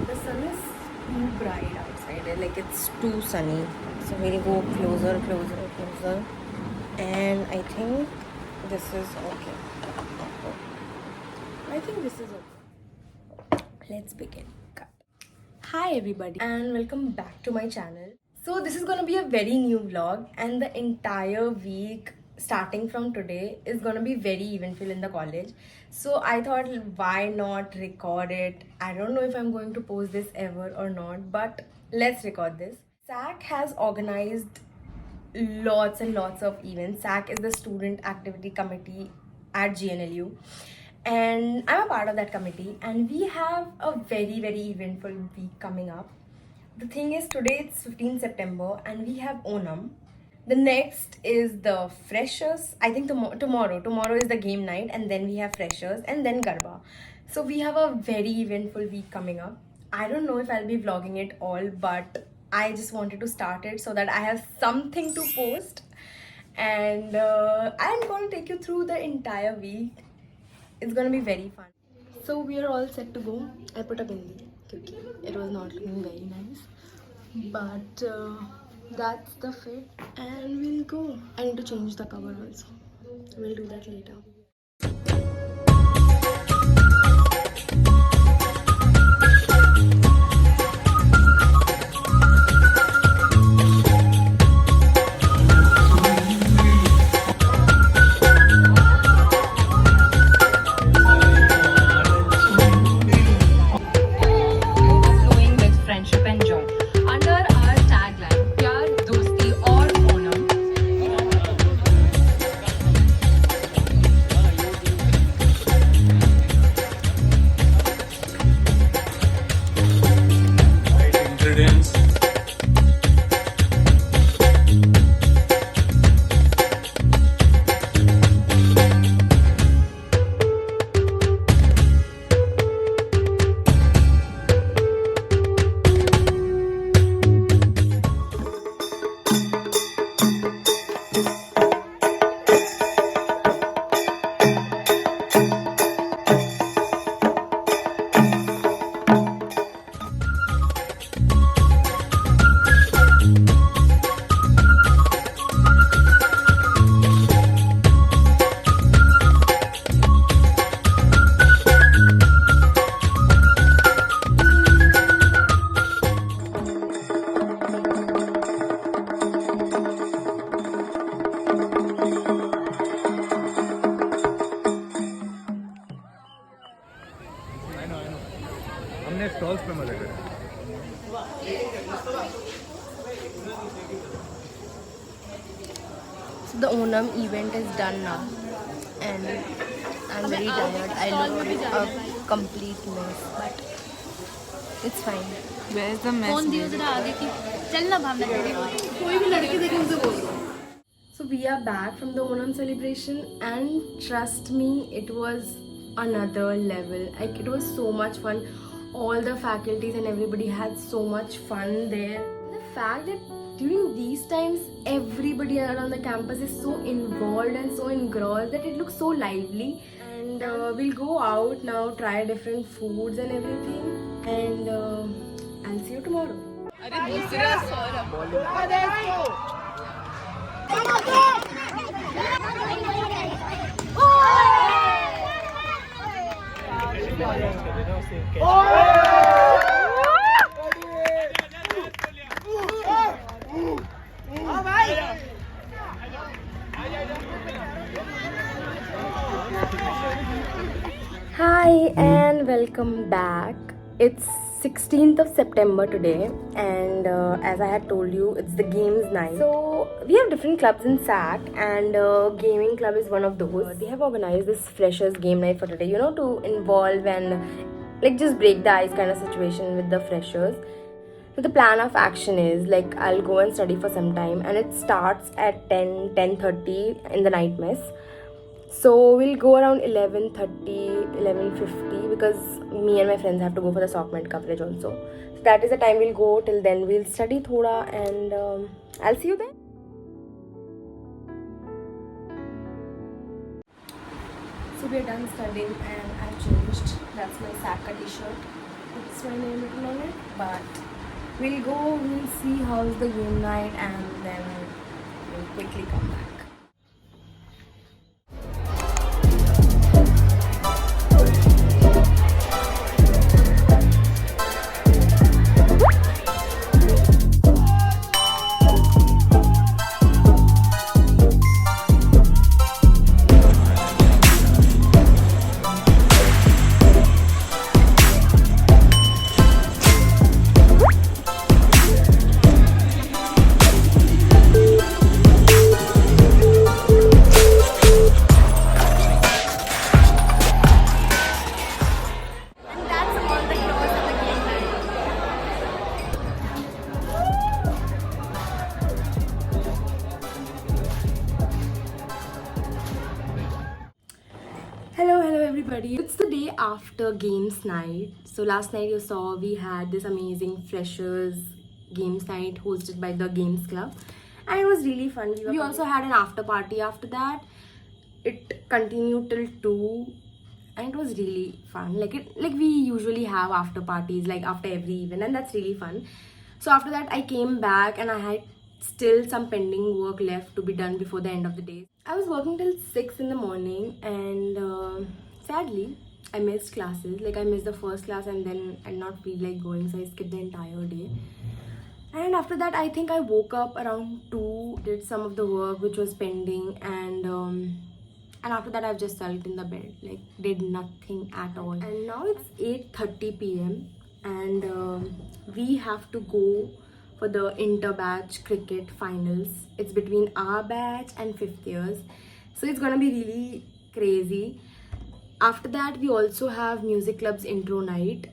The sun is too bright outside, like it's too sunny. So we'll go closer, closer, closer. And I think this is okay. I think this is okay. Let's begin. Cut. Hi everybody and welcome back to my channel. So this is gonna be a very new vlog, and the entire week starting from today is gonna be very eventful in the college. So I thought, why not record it? I don't know if I'm going to post this ever or not, but let's record this. SAC has organized lots and lots of events. SAC is the Student Activity Committee at GNLU, and I'm a part of that committee, and we have a very eventful week coming up. The thing is, today it's 15 September and we have Onam. The next is the freshers. I think tomorrow is the game night, and then we have freshers and then Garba. So we have a very eventful week coming up. I don't know if I'll be vlogging it all, but I just wanted to start it so that I have something to post. And I'm going to take you through the entire week. It's going to be very fun. So we are all set to go. I put a bindi because it was not looking very nice. But that's the fit, and we'll go. I need to change the cover also. We'll do that later. Flowing with friendship and joy. Under our tagline, Pyar, Dosti aur Onam. Ingredients. हमने stalls पे मजे करे. So the Onam event is done now, and I'm very tired. I look a complete mess, but it's fine. Where's the mess? Phone दियो जरा आगे की चल ना भावना कोई भी लड़के देखे उनसे बोल दो. So we are back from the Onam celebration, and trust me, it was another level. Like, it was so much fun. All the faculties and everybody had so much fun there. The fact that during these times everybody around the campus is so involved and so engrossed that it looks so lively. And we'll go out now, try different foods and everything, and I'll see you tomorrow. Hi and welcome back. It's 16th of September today, and as I had told you, it's the games night. So we have different clubs in SAC, and gaming club is one of those. They have organized this freshers game night for today, to involve and like just break the ice kind of situation with the freshers. So the plan of action is, like, I'll go and study for some time, and it starts at 10:30 in the night mess. So we'll go around 11:30, 11:50, because me and my friends have to go for the SOCMED coverage also. So that is the time we'll go. Till then we'll study thoda, and I'll see you then. So we're done studying and I've changed. That's my Saka t-shirt. it's my name written on it. But we'll see how's the game night, and then we'll quickly come back. Hello everybody. It's the day after games night. So last night you saw we had this amazing freshers games night hosted by the Games Club, and it was really fun. We also had an after party after that. It continued till 2, and it was really fun. Like we usually have after parties like after every event, and that's really fun. So after that I came back and I had still some pending work left to be done before the end of the day. I was working till 6 in the morning, and sadly I missed classes. Like I missed the first class, and then I did not feel like going, so I skipped the entire day. And after that I think I woke up around 2, did some of the work which was pending, and after that I've just sat in the bed, like did nothing at all. And now it's 8:30 p.m. and we have to go for the inter-batch cricket finals. It's between our batch and 5th years, so it's gonna be really crazy. After that we also have music club's intro night.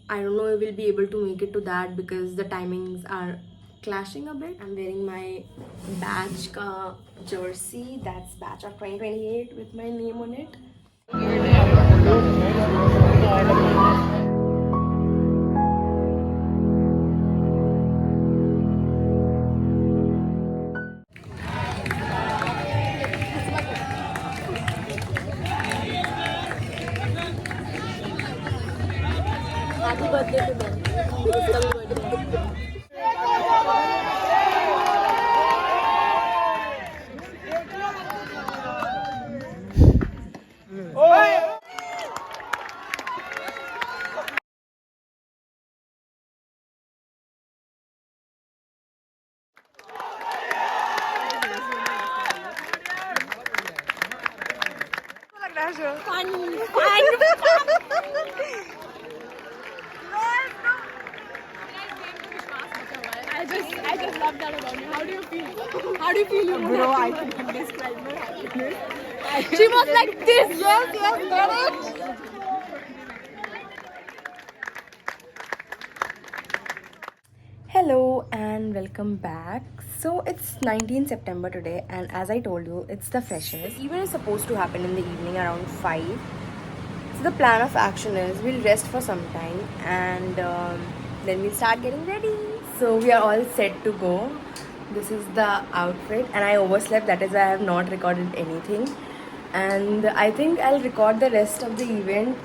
I don't know if we'll be able to make it to that because the timings are clashing a bit. I'm wearing my batch ka jersey, that's batch of 2028 with my name on it. Happy birthday to them. It's coming birthday. I just love that about you. How do you feel? How do you feel? Bro, I can describe my happiness. She was like this. Yes, get it. Hello and welcome back. So it's 19 September today, and as I told you, it's the freshers. Event is supposed to happen in the evening around 5. So the plan of action is we'll rest for some time, and then we'll start getting ready. So we are all set to go. This is the outfit, and I overslept. That is why I have not recorded anything. And I think I'll record the rest of the event,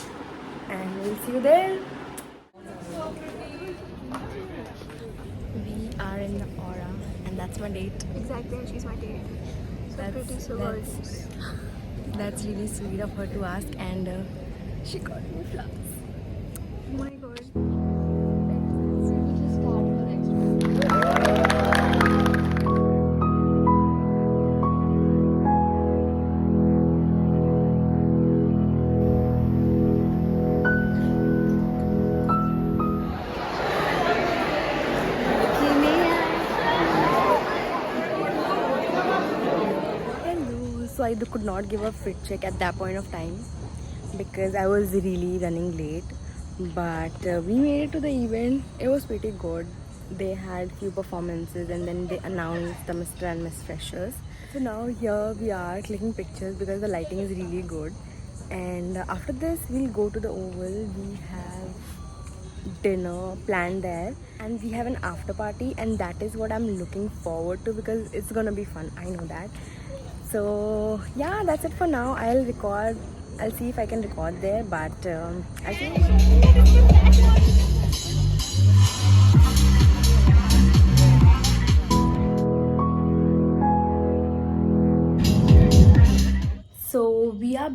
and we'll see you there. We are in the aura, and that's my date. Exactly, and she's my date. So pretty, so gorgeous. That's really sweet of her to ask, and she got me flowers. Oh my god. So I could not give a fit check at that point of time because I was really running late. But we made it to the event. It was pretty good. They had few performances, and then they announced the Mr. and Miss Freshers. So now here we are clicking pictures because the lighting is really good. And after this we'll go to the Oval. We have dinner planned there, and we have an after party, and that is what I'm looking forward to because it's gonna be fun. I know that. So yeah, that's it for now. I'll see if I can record there, but I think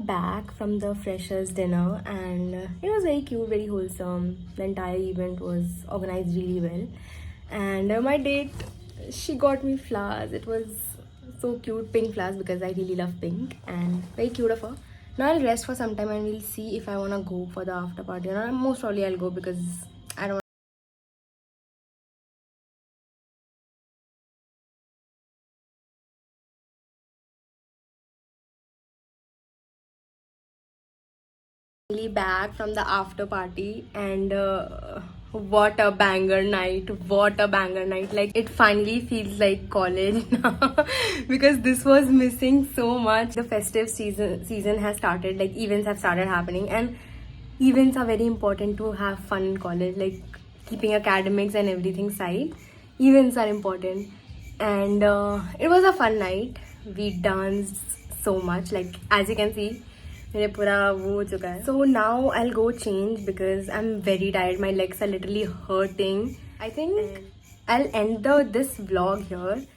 back from the freshers dinner, and it was very cute, very wholesome. The entire event was organized really well, and my date, she got me flowers. It was so cute, pink flowers, because I really love pink, and very cute of her. Now I'll rest for some time and we'll see if I wanna go for the after party. And most probably I'll go because I don't back from the after party, and what a banger night, like it finally feels like college now because this was missing so much. The festive season has started, like events have started happening, and events are very important to have fun in college, like keeping academics and everything side. Events are important, and it was a fun night. We danced so much, like as you can see मेरे पूरा वो हो चुका है. So now I'll go change because I'm very tired. My legs are literally hurting. I think I'll end this vlog here.